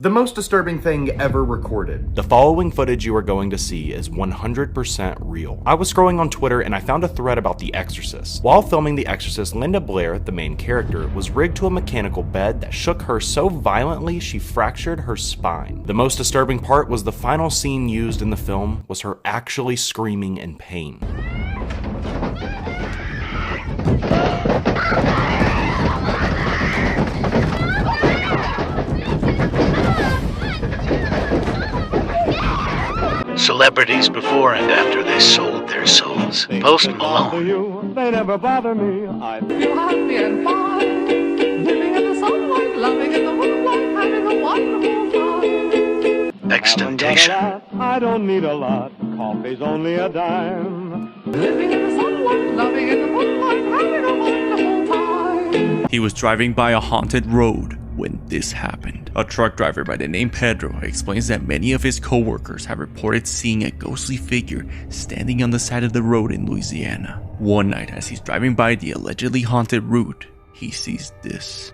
The most disturbing thing ever recorded. The following footage you are going to see is 100% real. I was scrolling on Twitter and I found a thread about The Exorcist. While filming The Exorcist, Linda Blair, the main character, was rigged to a mechanical bed that shook her so violently she fractured her spine. The most disturbing part was the final scene used in the film was her actually screaming in pain. Celebrities before and after they sold their souls. Post Malone. They never bother me. I feel happy and fine, living in the sunlight, loving in the moonlight, having a wonderful time. XXXTentacion. I don't need a lot. Coffee's only a dime. Living in the sunlight, loving in the moonlight, having a wonderful time. He was driving by a haunted road when this happened. A truck driver by the name Pedro explains that many of his co-workers have reported seeing a ghostly figure standing on the side of the road in Louisiana. One night as he's driving by the allegedly haunted route, he sees this.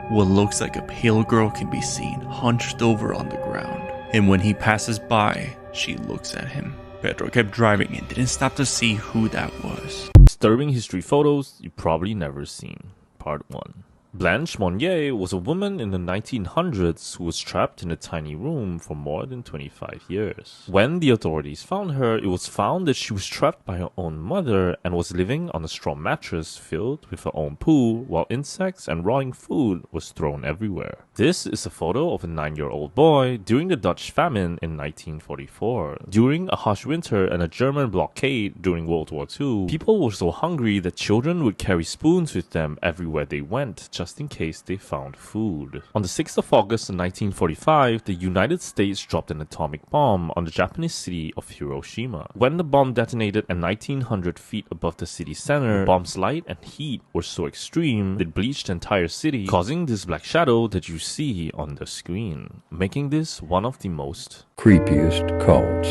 What looks like a pale girl can be seen hunched over on the ground, and when he passes by, she looks at him. Pedro kept driving and didn't stop to see who that was. Disturbing history photos you've probably never seen. Part 1. Blanche Monnier was a woman in the 1900s who was trapped in a tiny room for more than 25 years. When the authorities found her, it was found that she was trapped by her own mother and was living on a straw mattress filled with her own poo, while insects and rotting food was thrown everywhere. This is a photo of a 9-year-old boy during the Dutch famine in 1944. During a harsh winter and a German blockade during World War II, people were so hungry that children would carry spoons with them everywhere they went, just in case they found food. On the 6th of August in 1945, the United States dropped an atomic bomb on the Japanese city of Hiroshima. When the bomb detonated at 1900 feet above the city center, the bomb's light and heat were so extreme that it bleached the entire city, causing this black shadow that you see on the screen, making this one of the most creepiest cults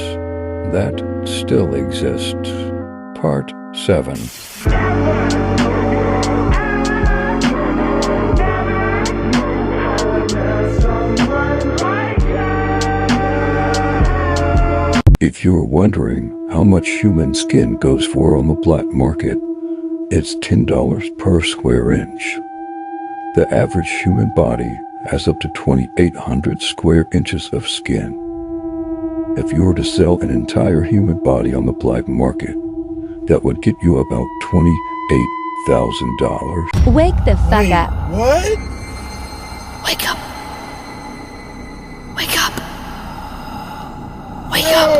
that still exist. Part 7. If you're wondering how much human skin goes for on the black market, it's $10 per square inch. The average human body has up to 2,800 square inches of skin. If you were to sell an entire human body on the black market, that would get you about $28,000. Wake the fuck up. What? Wake up. Wake up. Wake up.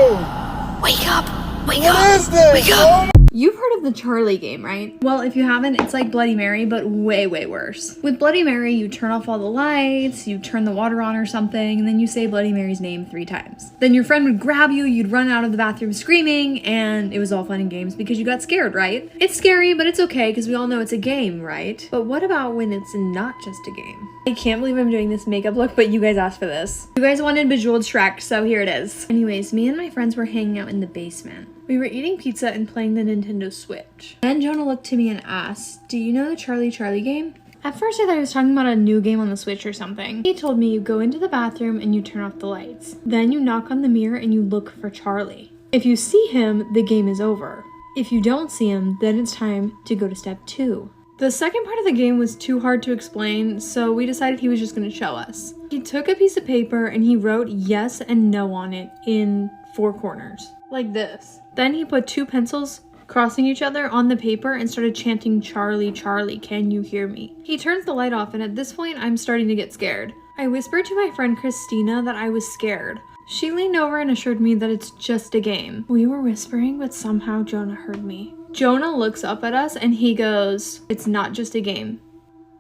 Wake up. Wake up. What is this? Wake up. You've heard of the Charlie game, right? Well, if you haven't, it's like Bloody Mary, but way, way worse. With Bloody Mary, you turn off all the lights, you turn the water on or something, and then you say Bloody Mary's name 3 times. Then your friend would grab you, you'd run out of the bathroom screaming, and it was all fun and games because you got scared, right? It's scary, but it's okay because we all know it's a game, right? But what about when it's not just a game? I can't believe I'm doing this makeup look, but you guys asked for this. You guys wanted Bejeweled Shrek, so here it is. Anyways, me and my friends were hanging out in the basement. We were eating pizza and playing the Nintendo Switch. Then Jonah looked to me and asked, "Do you know the Charlie game?" At first I thought he was talking about a new game on the Switch or something. He told me you go into the bathroom and you turn off the lights. Then you knock on the mirror and you look for Charlie. If you see him, the game is over. If you don't see him, then it's time to go to step 2. The second part of the game was too hard to explain, so we decided he was just going to show us. He took a piece of paper and he wrote yes and no on it in 4 corners, like this. Then he put 2 pencils crossing each other on the paper and started chanting, "Charlie, Charlie, can you hear me?" He turns the light off and at this point I'm starting to get scared. I whispered to my friend Christina that I was scared. She leaned over and assured me that it's just a game. We were whispering, but somehow Jonah heard me. Jonah looks up at us and he goes, "It's not just a game."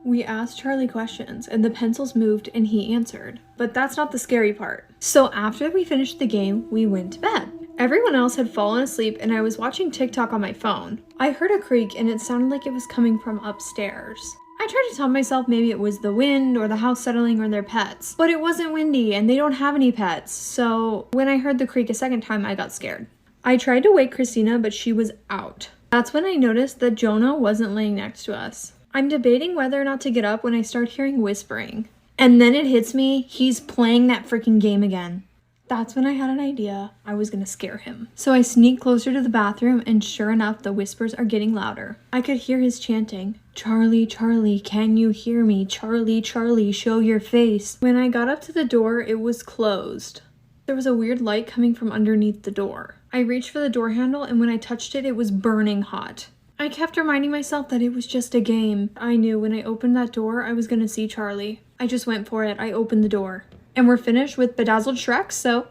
We asked Charlie questions and the pencils moved and he answered. But that's not the scary part. So after we finished the game, we went to bed. Everyone else had fallen asleep and I was watching TikTok on my phone. I heard a creak and it sounded like it was coming from upstairs. I tried to tell myself maybe it was the wind or the house settling or their pets, but it wasn't windy and they don't have any pets, so when I heard the creak a second time, I got scared. I tried to wake Christina, but she was out. That's when I noticed that Jonah wasn't laying next to us. I'm debating whether or not to get up when I start hearing whispering. And then it hits me, he's playing that freaking game again. That's when I had an idea. I was gonna scare him. So I sneak closer to the bathroom, and sure enough, the whispers are getting louder. I could hear his chanting, "Charlie, Charlie, can you hear me? Charlie, Charlie, show your face." When I got up to the door, it was closed. There was a weird light coming from underneath the door. I reached for the door handle, and when I touched it, it was burning hot. I kept reminding myself that it was just a game. I knew when I opened that door, I was gonna see Charlie. I just went for it. I opened the door. And we're finished with Bedazzled Shrek, so